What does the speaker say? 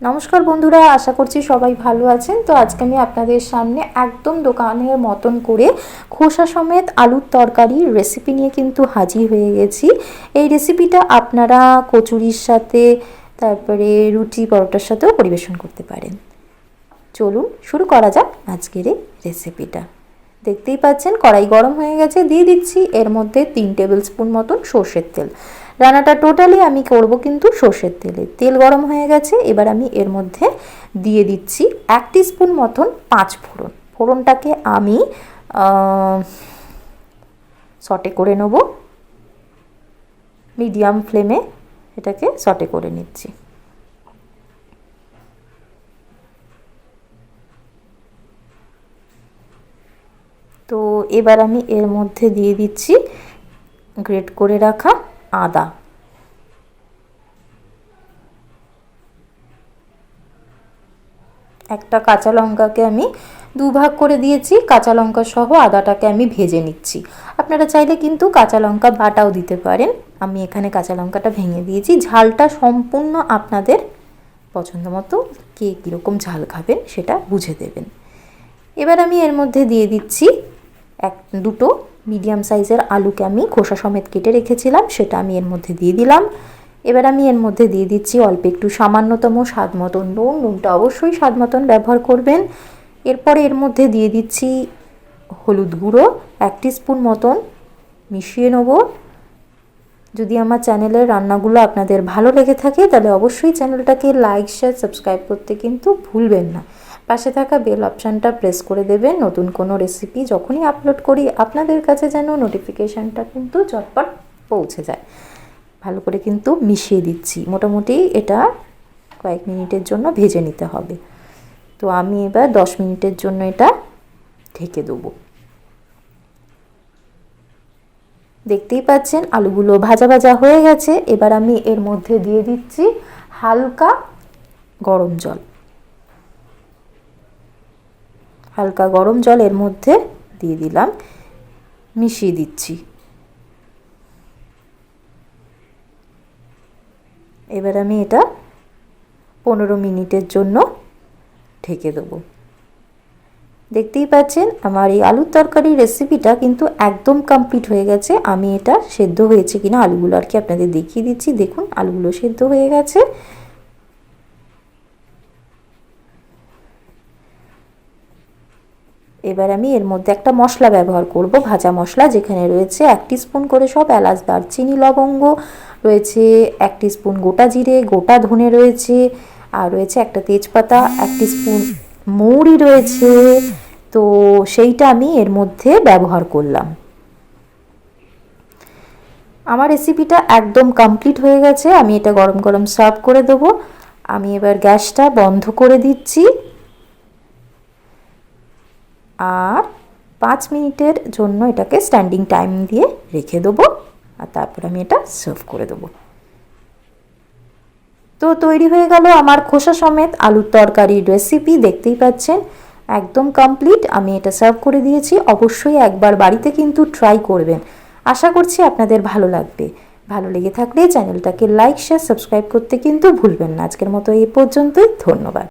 নমস্কার বন্ধুরা, আশা করছি সবাই ভালো আছেন। তো আজকে আমি আপনাদের সামনে একদম দোকানের মতন করে খোসা সমেত আলুর তরকারির রেসিপি নিয়ে কিন্তু হাজির হয়ে গেছি। এই রেসিপিটা আপনারা কচুরির সাথে, তারপরে রুটি পরোটার সাথেও পরিবেশন করতে পারেন। চলুন শুরু করা যাক আজকের এই রেসিপিটা। দেখতেই পাচ্ছেন কড়াই গরম হয়ে গেছে, দিয়ে দিচ্ছি এর মধ্যে 3 টেবিল স্পুন মতন সর্ষের তেল। রান্নাটা টোটালি আমি করব কিন্তু সর্ষের তেলে। তেল গরম হয়ে গেছে, এবার আমি এর মধ্যে দিয়ে দিচ্ছি 1 টিস্পুন মতন 5 ফোড়ন। ফোড়নটাকে আমি সটে করে নেব, মিডিয়াম ফ্লেমে এটাকে সটে করে নিচ্ছি। তো এবার আমি এর মধ্যে দিয়ে দিচ্ছি গ্রেট করে রাখা আদা, একটা কাঁচা লঙ্কাকে আমি 2 ভাগ করে দিয়েছি। কাঁচা লঙ্কা সহ আদাটাকে আমি ভেজে নিচ্ছি। আপনারা চাইলে কিন্তু কাঁচা লঙ্কা বাটাও দিতে পারেন, আমি এখানে কাঁচা লঙ্কাটা ভেঙে দিয়েছি। ঝালটা সম্পূর্ণ আপনাদের পছন্দ মতো, কে কীরকম ঝাল খাবেন সেটা বুঝে দেবেন। এবার আমি এর মধ্যে দিয়ে দিচ্ছি দুটো মিডিয়াম সাইজের আলুকে আমি খোসা সমেত কেটে রেখেছিলাম, সেটা আমি এর মধ্যে দিয়ে দিলাম। এবার আমি এর মধ্যে দিয়ে দিচ্ছি অল্প একটু সামান্যতম স্বাদ মতন নুন। নুনটা অবশ্যই স্বাদ মতন ব্যবহার করবেন। এরপরে এর মধ্যে দিয়ে দিচ্ছি হলুদ গুঁড়ো 1 টিস্পুন মতন, মিশিয়ে নেব। যদি আমার চ্যানেলের রান্নাগুলো আপনাদের ভালো লেগে থাকে তাহলে অবশ্যই চ্যানেলটাকে লাইক, শেয়ার, সাবস্ক্রাইব করতে কিন্তু ভুলবেন না। পাশে থাকা বেল অপশানটা প্রেস করে দেবেন, নতুন কোনো রেসিপি যখনই আপলোড করি আপনাদের কাছে যেন নোটিফিকেশানটা কিন্তু ঝটপট পৌঁছে যায়। ভালো করে কিন্তু মিশিয়ে দিচ্ছি। মোটামুটি এটা কয়েক মিনিটের জন্য ভেজে নিতে হবে। তো আমি এবার 10 মিনিটের জন্য এটা ঢেকে দেবো। দেখতেই পাচ্ছেন আলুগুলো ভাজা ভাজা হয়ে গেছে। এবার আমি এর মধ্যে দিয়ে দিচ্ছি হালকা গরম জল। হালকা গরম জল এর মধ্যে দিয়ে দিলাম, মিশিয়ে দিচ্ছি। এবার আমি এটা 15 মিনিটের জন্য ঢেকে দেবো। দেখতেই পাচ্ছেন আমার এই আলুর তরকারি রেসিপিটা কিন্তু একদম কমপ্লিট হয়ে গেছে। আমি এটা সেদ্ধ হয়েছে কিনা আলুগুলো আর কি আপনাদের দেখিয়ে দিচ্ছি। দেখুন আলুগুলো সেদ্ধ হয়ে গেছে। এবার আমি এর মধ্যে একটা মশলা ব্যবহার করব, ভাজা মশলা, যেখানে রয়েছে 1 টিস্পুন করে সব এলাচ, দারচিনি, লবঙ্গ, রয়েছে 1 টিস্পুন গোটা জিরে, গোটা ধনে রয়েছে, আর রয়েছে একটা তেজপাতা, 1 টিস্পুন মৌরি রয়েছে। তো সেইটা আমি এর মধ্যে ব্যবহার করলাম। আমার রেসিপিটা একদম কমপ্লিট হয়ে গেছে। আমি এটা গরম গরম সার্ভ করে দেবো। আমি এবার গ্যাসটা বন্ধ করে দিচ্ছি আর 5 মিনিটের জন্য এটাকে স্ট্যান্ডিং টাইম দিয়ে রেখে দেবো, আর তারপর আমি এটা সার্ভ করে দেবো। তো তৈরি হয়ে গেল আমার খোসা সমেত আলুর তরকারির রেসিপি। দেখতেই পাচ্ছেন একদম কমপ্লিট। আমি এটা সার্ভ করে দিয়েছি। অবশ্যই একবার বাড়িতে কিন্তু ট্রাই করবেন, আশা করছি আপনাদের ভালো লাগবে। ভালো লেগে থাকলে চ্যানেলটাকে লাইক, শেয়ার, সাবস্ক্রাইব করতে কিন্তু ভুলবেন না। আজকের মতো এই পর্যন্তই, ধন্যবাদ।